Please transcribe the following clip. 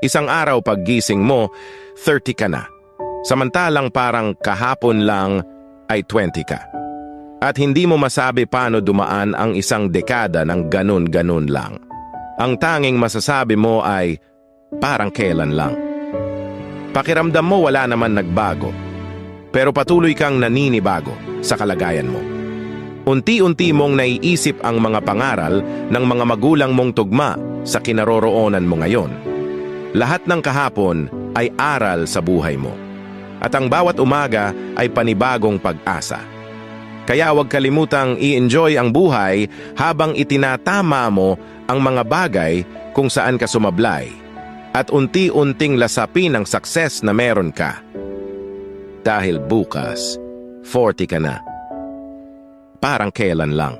Isang araw paggising mo, 30 ka na. Samantalang parang kahapon lang ay 20 ka. At hindi mo masabi paano dumaan ang isang dekada ng ganun-ganun lang. Ang tanging masasabi mo ay parang kailan lang. Pakiramdam mo wala naman nagbago, pero patuloy kang naninibago sa kalagayan mo. Unti-unti mong naiisip ang mga pangaral ng mga magulang mong tugma sa kinaroroonan mo ngayon. Lahat ng kahapon ay aral sa buhay mo. At ang bawat umaga ay panibagong pag-asa. Kaya huwag kalimutang i-enjoy ang buhay habang itinatama mo ang mga bagay kung saan ka sumablay at unti-unting lasapin ang success na meron ka. Dahil bukas, 40 ka na. Parang kailan lang.